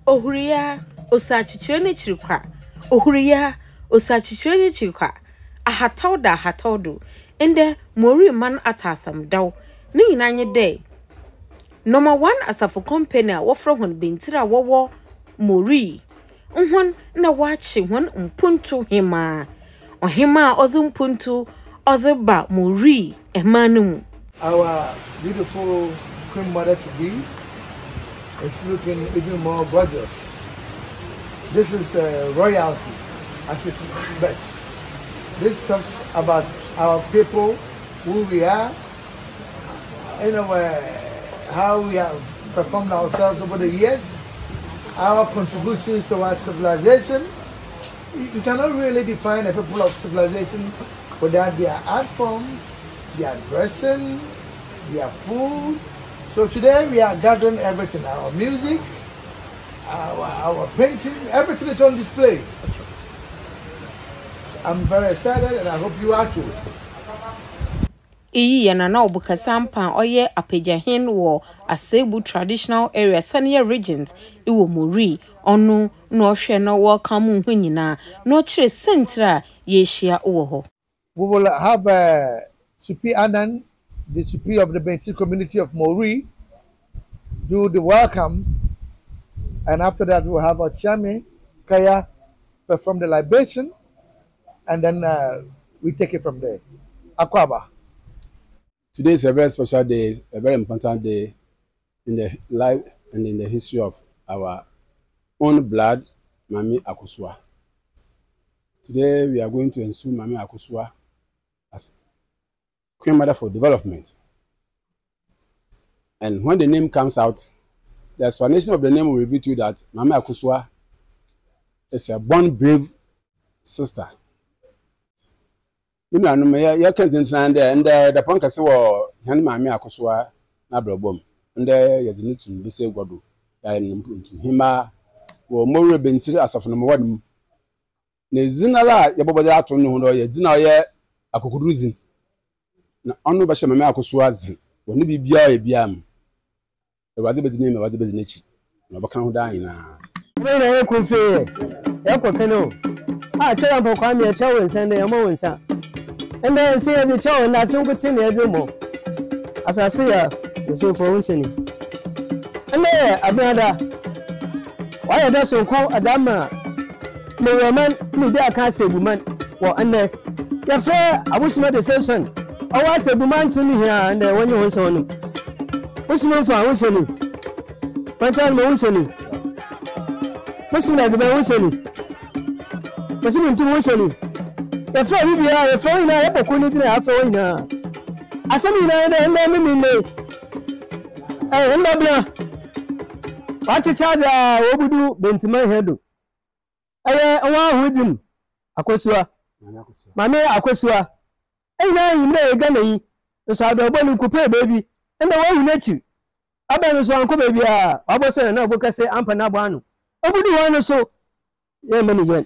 Ohuria osachichirene chirikwa Ohuria osachichirene chirikwa ahatawdo ende Moree man atasam daw ni nyinanye day number 1 Asafo company a wofro hon Bantsir a wowo Moree nhon na wachi hon Mpontuhemaa ohema ozo mpuntu ozo ba Moree emanum. Our beautiful queen mother to be is looking even more gorgeous. This is royalty at its best. This talks about our people, who we are, how we have performed ourselves over the years, our contributions to our civilization. You cannot really define a people of civilization without their art forms, their dressing, their food. So today we are gathering everything, our music, our painting, everything is on display. I'm very excited and I hope you are too. Iyi yana na obuka sampa oye apejahin wo Asebu traditional area Sanya regions iwo Moree onu no hwe no welcome hu nyina no chire sentra yeshia wo ho. We will have Supi Anan, the Supi of the Bantsir community of Moree, do the welcome, and after that we'll have our Chami Kaya perform the libation, and then we take it from there. Akwaba. Today is a very special day, a very important day in the life and in the history of our own blood, Mami Akosua. Today we are going to install Mami Akosua as Queen Mother for Development. And when the name comes out, the explanation of the name will reveal to you that Mami Akosua is a born brave sister. You know, you can't understand there, and the punk is hand Mami Akosua na brabom. And there is a need to be say Godu and Mpontuhemaa or Moree Bantsir Asafo number 1. Nezinala yabobada atonu hono ye dina ye akokuduzin. Na onu ba Mami Akosua zin. Woni bibia e biam. E wade bedine me wade bedine chi. Na baka ho dan na. We na ye konfe. Ya kokano. Ah tell am kwa me chawo nsan na yamo nsan. And then say the chawo na sin ko tin e demo. Asase ya so for unsani. And then abada. Why da so ko adama Moreman me be aka Sebuman wo anne ya fe abusuma de session o wa Sebuman tin here and when you won so no usman fa won so no pantal mo won so no musuma de won so no musuma tin won so no ya fe bi bia ya fe na ya boko ni din ya fe won na asami na na me ndabla wa chi charge obudu bentiman hedo owa hudin Akosua mame Akosua na yimre ega na yi so adobolu kupe baby enda wa hu nachi abanu so anko baby a abose na obokase ampa na banu obudu wanu so ye manager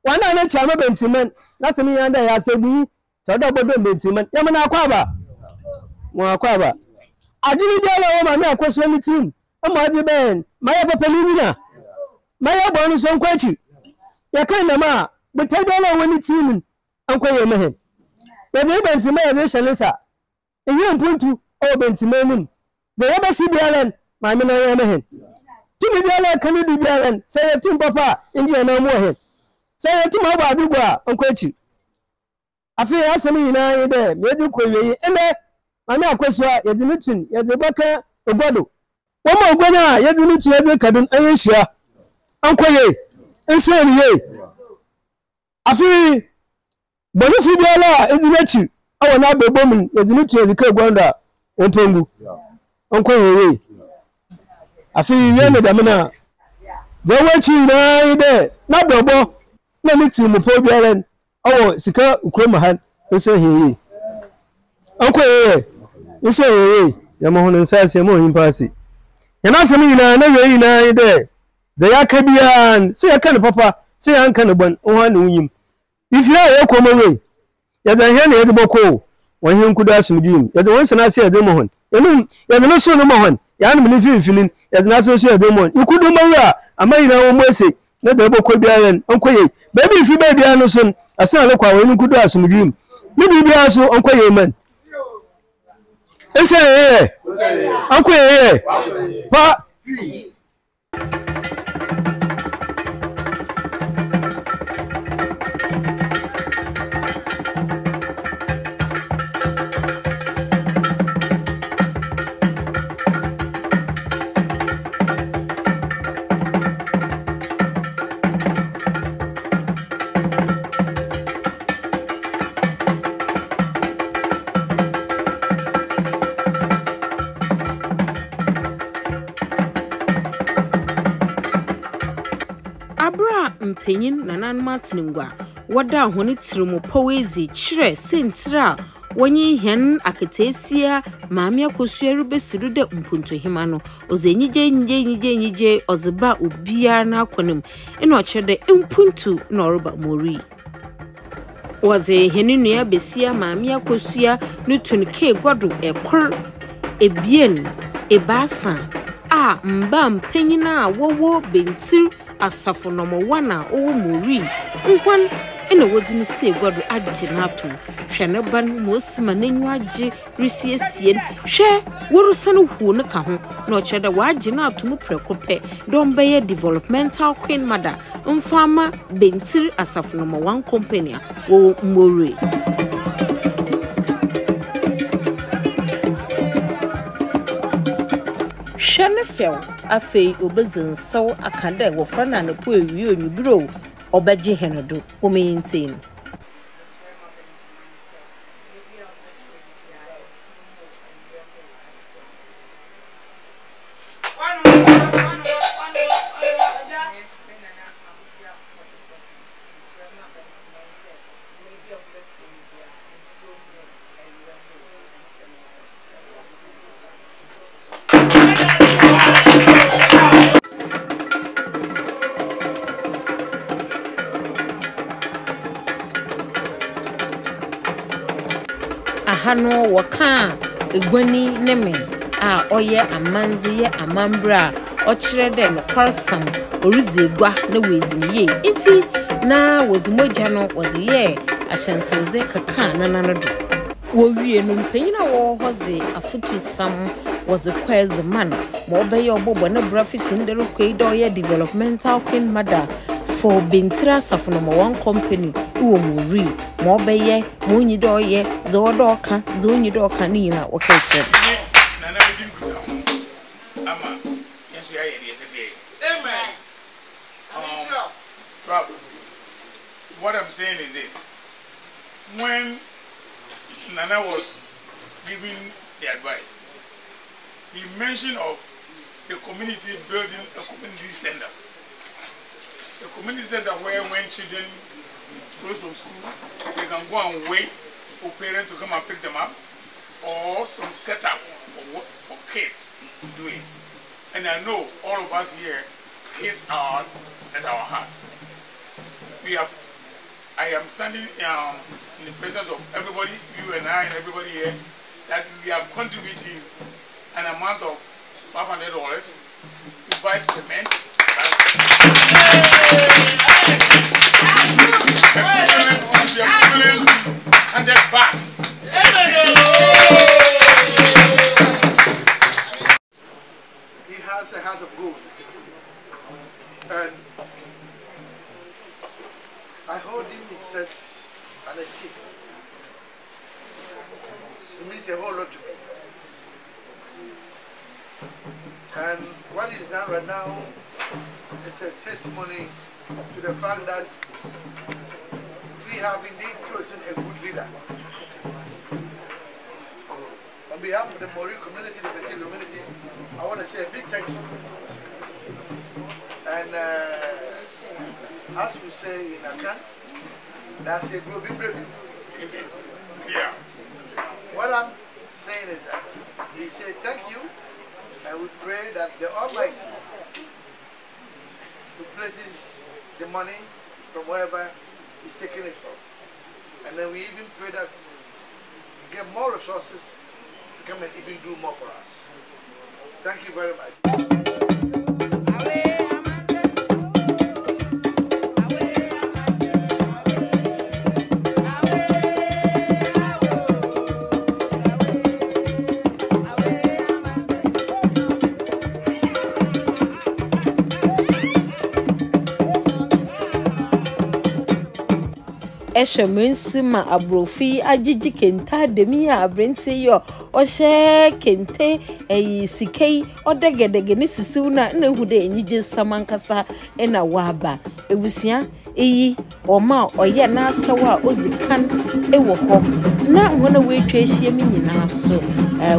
wana na chama bentiman na semi yanda ya sebi todo bodo bentiman ye mana akwaba mo akwaba adini biala wo mame Akosua ni team amo adi ben maya papa ni na maya bonu son kwachi ya kan na ma butai dole wani timin an koye mehen da dai Bantsir ya zai shalisa yi mpuntu o Bantsir nin da ya basi bialan ma mina ya mehen tumi bialan kanu di bialan sai ya tun papa inji na mu hen sai ya tun ba bigwa an kwachi afi ya sami ina yi da me ji koyi ina Mami Akosua ya ji mutun ya ji baka ogwado wama ogwana ya ji mutun ya ji kadun ayin shiya an koye in sai riye afi bonifu biala ezinachi awo na bebomin ezinitu ezike gwanda ontongu an koye afi yene da mina zawachi na ide na bobo na miti mu po biala awo sika ukroma han in sai heye an koye in sai heye ya mahunin sai mo yin fasi yana sami ina na yayi na ide da ya kabiyan sai ya kan papa sai an kan ban oha ne unyim ifia ya komo we ya da he ne ya boko wan hin kuda sumjim ya da wan sana sai ya da mohon ya da so no mohon ya ni min filin ya da so ya da mohon ikudu mawa amma ina wo mose na da boko biyan an koye baby fi baby anu sun asan le kwa wan kudu asumjim ni bibia so an koye man ese ye an koye pa mpanyin nanan matningwa wada honi tirimo powezi chire sentra wonyi hen aketesia maame Akosua rubesiru de Mpontuhemaa no ozenyije ozeba obia na akonem ina ochede mpuntu na oroba Moree waze heninu besia maame Akosua nutunke gwado ekor ebien ebasa a mba mpanyina wowo Bantsir Asafo no mo wana owo Moree nkwan ina wodini se gwado aginato hwene ban mosima nanyu age resiesie hwe worusane huo ne ka ho na ocheda waginato mu prekope dombe developmental queen mother mfama Bantsir Asafo no mo one company wo Moree Shane fell afei obezin so akanda wo frana na po ewi onubiro obeje henodo o maintain hano waka egwani nemen a oye amanzi ye amambra ochire de no kwarsam orizegwa na weziniye nti na wozimoja no woziye ahyensoze kaka nananodo wo wie no mpanyina wo hoze afutu sam woze kweze man mo obeye obobo na brafiti ndero kweido ye developmental queen mother for Bantsir Asafo no one company wo Moree mo obeye mo nyido ye ze odoka ze onyido oka ni na wo ka kire na bidim kuda ama yesu ya ye sese amen what I'm saying is this: when Nana was giving the advice, he mentioned of the community building a community center. A community center where when children close from school, they can go and wait for parents to come and pick them up, or some setup for kids to do it. And I know all of us here, kids are at our hearts. I am standing in the presence of everybody, you and I and everybody here, that we are contributing an amount of $500 to buy cement. And then bags. He has a heart of gold. And I hold him in such an esteem. It means a whole lot to me. And what is done right now is a testimony to the fact that we have indeed chosen a good leader. On behalf of the Moree community, the Bantsir community, I want to say a big thank you. And as we say in Akan, that's a good brave. Yeah. What I'm saying is that he said thank you, and And we pray that the Almighty replaces the money from wherever He's taking it from. And then we even pray that we get more resources to come and even do more for us. Thank you very much. Eshemensima abrofi ajiji kenta demi a abrente yo ohye kente sikei odegedege ne sisiw na hude enyije samankasa na waba ebusua eyi oma oye na asawa ozikan ewo ho na hona wetwa ehie mi nyina so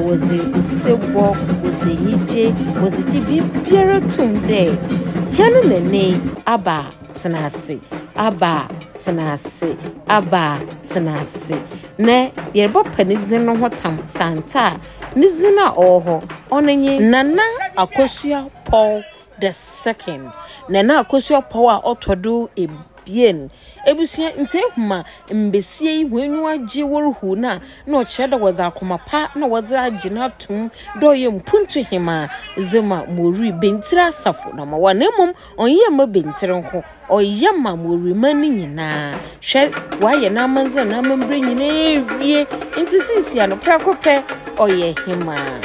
wozi usebo wozi nyije wozi jibi biara tumde yanu nene aba tsenase aba tsenase aba tsenase ne yerbo panizin no hotam santa nizina oho onenye nana Akosua Paul the second nana Akosua Paul a otodo ebien ebusia ntehuma mbesie hwenyu agi woruhu na ocheda waza akomapa na waza agina tum doye Mpontuhemaa zema Moree Bantsir Asafo na mawanemum onye ma Bantsir nko oyama Moree mani nyina hwe waye na manze na mambre nyina ewie ntisisi ano prakope oye hima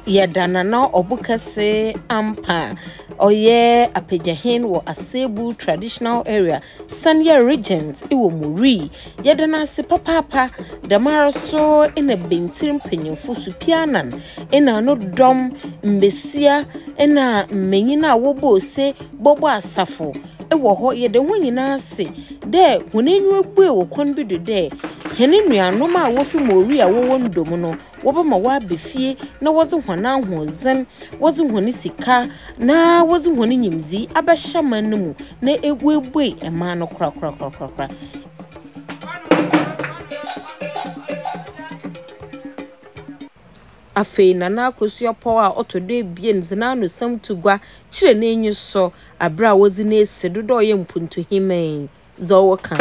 yedana na obukase ampa oye apejahin wo Asebu traditional area Sanya Regent iwo Moree yedana se papa damaraso ina Bantsir mpanyimfo su pianan ina no dom mbesia ina menyina wobo se bobo Asafo ewo ho yede ho nyina ase de hunenyu abu e wo kon bi de hene nuanom a wo fi Moree a wo ndom no wobama wa befie na wozi hwana hozen wozi honi sika na wozi honi nyimzi abahyaman mu na egwebue ema no kra afei nana Akosua Paul a otode bien zina no sam tugwa kire na enyi so abra wozi na esidodo ye Mpontuhemaa zo kan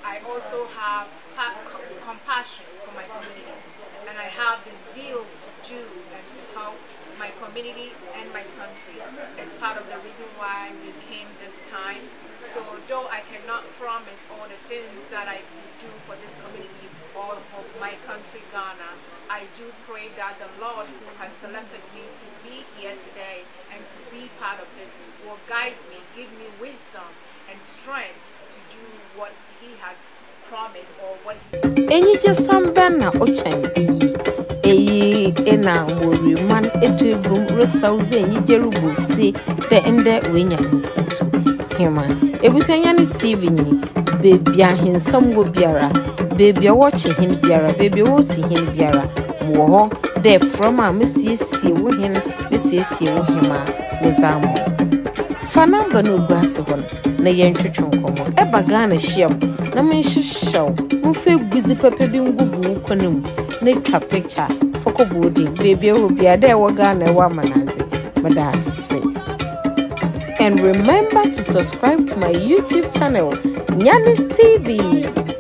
I also have compassion for my community, and I have the zeal to do and to help my community and my country as part of the reason why we came this time. So though I cannot promise all the things that I do for this community or for my country, Ghana, I do pray that the Lord who has selected me to be here today and to be part of this will guide me, give me wisdom and strength to do what He has promised or what enyi jesambana ochambi eyi ena Moree man etu egum resauze enyi jerubusi de ende wenya Mpontuhemaa ebusuanya ni TV ni baby ahensam go biara baby watch hin biara baby wo si hin biara wo ho de from a mesiesie wo hin mesiesie wo hema nizamo fana banu gbase hon na yentwetwe nkomo eba Ghana hyiam na menhyehyɛw mfe guzi pepe bi ngugu kwanum na twa picture foko bodi baby wo bia de wo Ghana wa manaze madase. And remember to subscribe to my YouTube channel Nyanis TV.